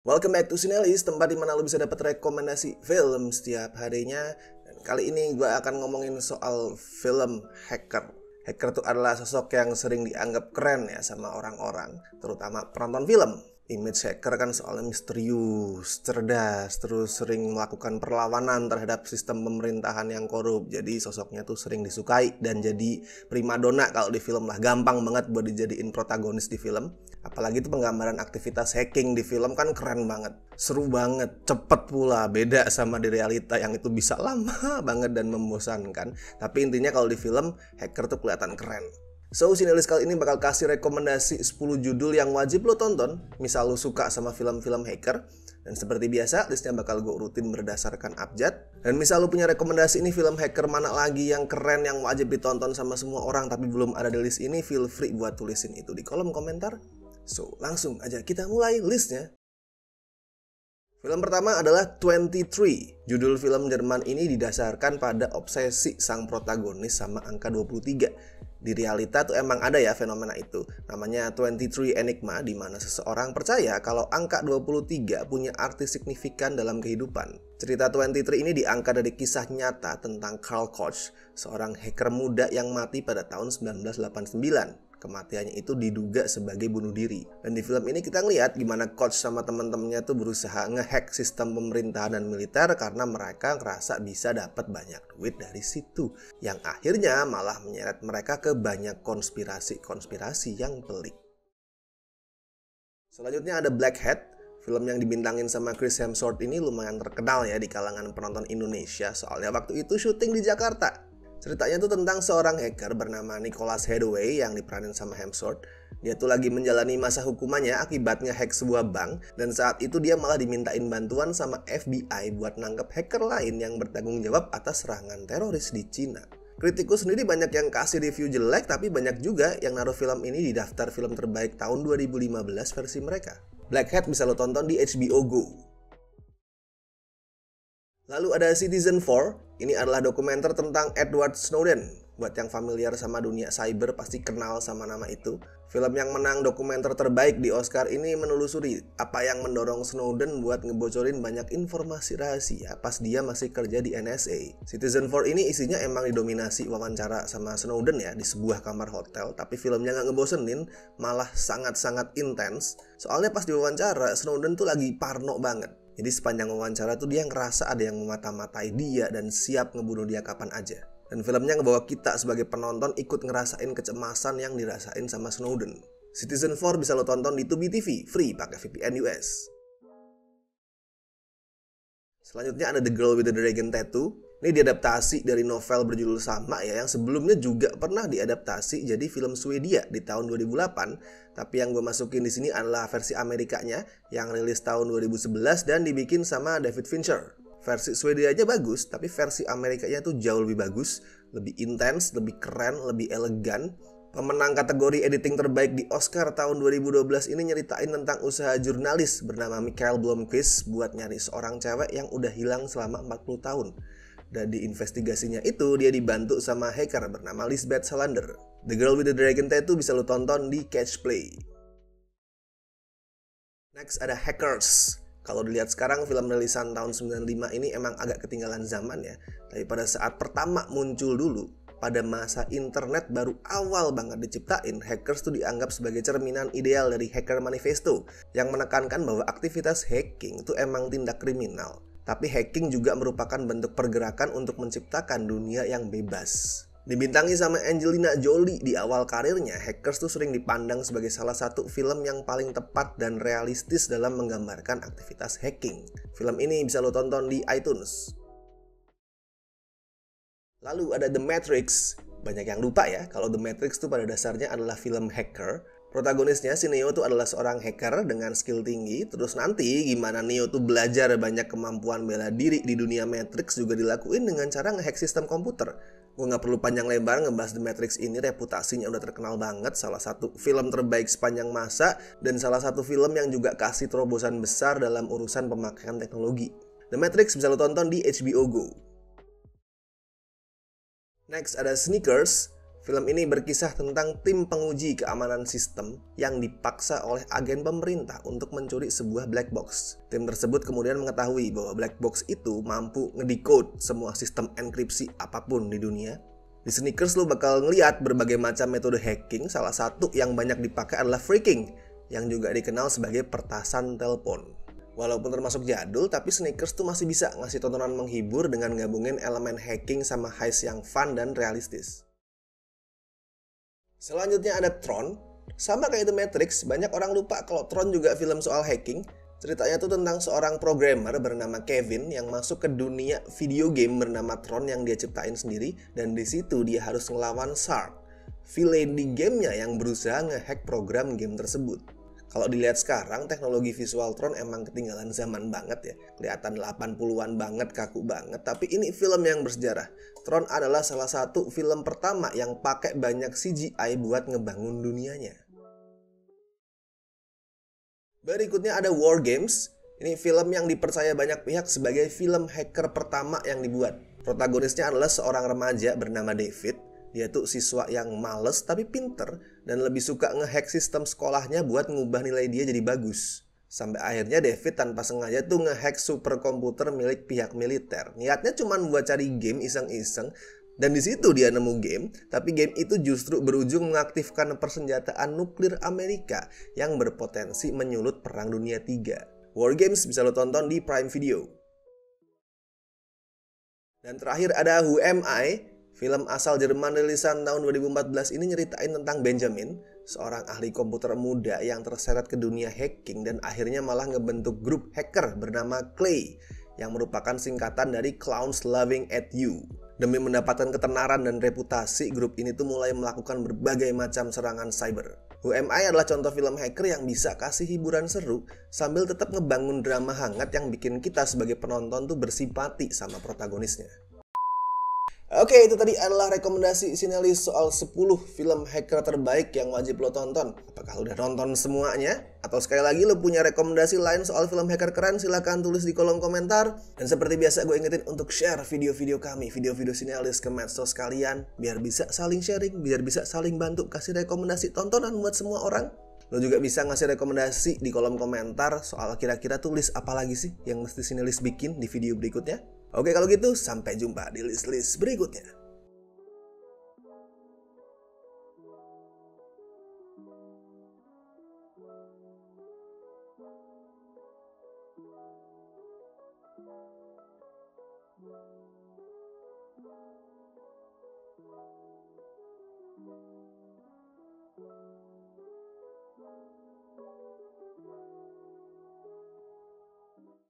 Welcome back to Cinelis, tempat dimana lo bisa dapat rekomendasi film setiap harinya. Dan kali ini gue akan ngomongin soal film Hacker. Hacker itu adalah sosok yang sering dianggap keren ya sama orang-orang, terutama penonton film. Image hacker kan soalnya misterius, cerdas, terus sering melakukan perlawanan terhadap sistem pemerintahan yang korup. Jadi sosoknya tuh sering disukai dan jadi primadona kalau di film lah. Gampang banget buat dijadiin protagonis di film. Apalagi tuh penggambaran aktivitas hacking di film kan keren banget. Seru banget, cepet pula, beda sama di realita yang itu bisa lama banget dan membosankan. Tapi intinya kalau di film, hacker tuh kelihatan keren. So, Cinelis kali ini bakal kasih rekomendasi 10 judul yang wajib lo tonton. Misal lo suka sama film-film hacker. Dan seperti biasa, listnya bakal gue urutin berdasarkan abjad. Dan misal lo punya rekomendasi ini film hacker mana lagi yang keren, yang wajib ditonton sama semua orang tapi belum ada di list ini, feel free buat tulisin itu di kolom komentar. So, langsung aja kita mulai listnya. Film pertama adalah 23. Judul film Jerman ini didasarkan pada obsesi sang protagonis sama angka 23. Di realita tuh emang ada ya fenomena itu. Namanya 23 Enigma, di mana seseorang percaya kalau angka 23 punya arti signifikan dalam kehidupan. Cerita 23 ini diangkat dari kisah nyata tentang Karl Koch, seorang hacker muda yang mati pada tahun 1989. Kematiannya itu diduga sebagai bunuh diri. Dan di film ini kita ngeliat gimana Koch sama teman-temannya tuh berusaha ngehack sistem pemerintahan dan militer karena mereka ngerasa bisa dapat banyak duit dari situ. Yang akhirnya malah menyeret mereka ke banyak konspirasi-konspirasi yang pelik. Selanjutnya ada Black Hat. Film yang dibintangin sama Chris Hemsworth ini lumayan terkenal ya di kalangan penonton Indonesia. Soalnya waktu itu syuting di Jakarta. Ceritanya tuh tentang seorang hacker bernama Nicholas Hathaway yang diperanin sama Hemsworth. Dia tuh lagi menjalani masa hukumannya akibatnya hack sebuah bank. Dan saat itu dia malah dimintain bantuan sama FBI buat nangkep hacker lain yang bertanggung jawab atas serangan teroris di Cina. Kritikus sendiri banyak yang kasih review jelek, tapi banyak juga yang naruh film ini di daftar film terbaik tahun 2015 versi mereka. Black Hat bisa lo tonton di HBO Go. Lalu ada Citizen 4, ini adalah dokumenter tentang Edward Snowden. Buat yang familiar sama dunia cyber pasti kenal sama nama itu. Film yang menang dokumenter terbaik di Oscar ini menelusuri apa yang mendorong Snowden buat ngebocorin banyak informasi rahasia pas dia masih kerja di NSA. Citizen 4 ini isinya emang didominasi wawancara sama Snowden ya di sebuah kamar hotel. Tapi filmnya gak ngebosenin, malah sangat-sangat intens. Soalnya pas diwawancara, Snowden tuh lagi parno banget. Jadi sepanjang wawancara tuh dia ngerasa ada yang memata-matai dia dan siap ngebunuh dia kapan aja. Dan filmnya ngebawa kita sebagai penonton ikut ngerasain kecemasan yang dirasain sama Snowden. Citizen 4 bisa lo tonton di Tubi TV, free pakai VPN US. Selanjutnya ada The Girl with the Dragon Tattoo. Ini diadaptasi dari novel berjudul sama ya, yang sebelumnya juga pernah diadaptasi jadi film Swedia di tahun 2008. Tapi yang gue masukin di sini adalah versi Amerikanya yang rilis tahun 2011 dan dibikin sama David Fincher. Versi Swedia aja bagus, tapi versi Amerikanya tuh jauh lebih bagus, lebih intens, lebih keren, lebih elegan. Pemenang kategori editing terbaik di Oscar tahun 2012 ini nyeritain tentang usaha jurnalis bernama Michael Blomqvist buat nyari seorang cewek yang udah hilang selama 40 tahun. Dan di investigasinya itu dia dibantu sama hacker bernama Lisbeth Salander. The Girl with the Dragon Tattoo bisa lo tonton di Catch Play. Next ada Hackers. Kalau dilihat sekarang film rilisan tahun 95 ini emang agak ketinggalan zaman ya. Tapi pada saat pertama muncul dulu, pada masa internet baru awal banget diciptain, Hackers tuh dianggap sebagai cerminan ideal dari Hacker Manifesto yang menekankan bahwa aktivitas hacking itu emang tindak kriminal. Tapi hacking juga merupakan bentuk pergerakan untuk menciptakan dunia yang bebas. Dibintangi sama Angelina Jolie di awal karirnya, Hackers tuh sering dipandang sebagai salah satu film yang paling tepat dan realistis dalam menggambarkan aktivitas hacking. Film ini bisa lo tonton di iTunes. Lalu ada The Matrix. Banyak yang lupa ya, kalau The Matrix tuh pada dasarnya adalah film hacker. Protagonisnya si Neo tuh adalah seorang hacker dengan skill tinggi. Terus nanti gimana Neo tuh belajar banyak kemampuan bela diri di dunia Matrix juga dilakuin dengan cara ngehack sistem komputer. Gue gak perlu panjang lebar ngebahas The Matrix ini, reputasinya udah terkenal banget. Salah satu film terbaik sepanjang masa dan salah satu film yang juga kasih terobosan besar dalam urusan pemakaian teknologi. The Matrix bisa lo tonton di HBO Go. Next ada Sneakers. Film ini berkisah tentang tim penguji keamanan sistem yang dipaksa oleh agen pemerintah untuk mencuri sebuah black box. Tim tersebut kemudian mengetahui bahwa black box itu mampu ngedecode semua sistem enkripsi apapun di dunia. Di Sneakers lo bakal ngeliat berbagai macam metode hacking, salah satu yang banyak dipakai adalah phreaking, yang juga dikenal sebagai pertasan telepon. Walaupun termasuk jadul, tapi Sneakers tuh masih bisa ngasih tontonan menghibur dengan gabungin elemen hacking sama heist yang fun dan realistis. Selanjutnya ada Tron. Sama kayak The Matrix, banyak orang lupa kalau Tron juga film soal hacking. Ceritanya tuh tentang seorang programmer bernama Kevin yang masuk ke dunia video game bernama Tron yang dia ciptain sendiri, dan di situ dia harus ngelawan Shark, villain di gamenya yang berusaha ngehack program game tersebut. Kalau dilihat sekarang, teknologi visual Tron emang ketinggalan zaman banget ya. Kelihatan 80-an banget, kaku banget. Tapi ini film yang bersejarah. Tron adalah salah satu film pertama yang pakai banyak CGI buat ngebangun dunianya. Berikutnya ada War Games. Ini film yang dipercaya banyak pihak sebagai film hacker pertama yang dibuat. Protagonisnya adalah seorang remaja bernama David. Dia tuh siswa yang males tapi pinter dan lebih suka ngehack sistem sekolahnya buat ngubah nilai dia jadi bagus. Sampai akhirnya David tanpa sengaja tuh ngehack superkomputer milik pihak militer. Niatnya cuma buat cari game iseng-iseng, dan di situ dia nemu game, tapi game itu justru berujung mengaktifkan persenjataan nuklir Amerika yang berpotensi menyulut Perang Dunia III. War Games bisa lo tonton di Prime Video. Dan terakhir ada Who Am I? Film asal Jerman rilisan tahun 2014 ini nyeritain tentang Benjamin, seorang ahli komputer muda yang terseret ke dunia hacking dan akhirnya malah ngebentuk grup hacker bernama Clay, yang merupakan singkatan dari Clowns Laughing at You. Demi mendapatkan ketenaran dan reputasi, grup ini tuh mulai melakukan berbagai macam serangan cyber. Who Am I adalah contoh film hacker yang bisa kasih hiburan seru sambil tetap ngebangun drama hangat yang bikin kita sebagai penonton tuh bersimpati sama protagonisnya. Oke, itu tadi adalah rekomendasi Sinelis soal 10 film hacker terbaik yang wajib lo tonton. Apakah lo udah nonton semuanya? Atau sekali lagi lo punya rekomendasi lain soal film hacker keren? Silahkan tulis di kolom komentar. Dan seperti biasa gue ingetin untuk share video-video kami, video-video Sinelis ke medsos kalian, biar bisa saling sharing, biar bisa saling bantu kasih rekomendasi tontonan buat semua orang. Lo juga bisa ngasih rekomendasi di kolom komentar soal kira-kira tulis apa lagi sih yang mesti Sinelis bikin di video berikutnya. Oke, kalau gitu sampai jumpa di list-list berikutnya.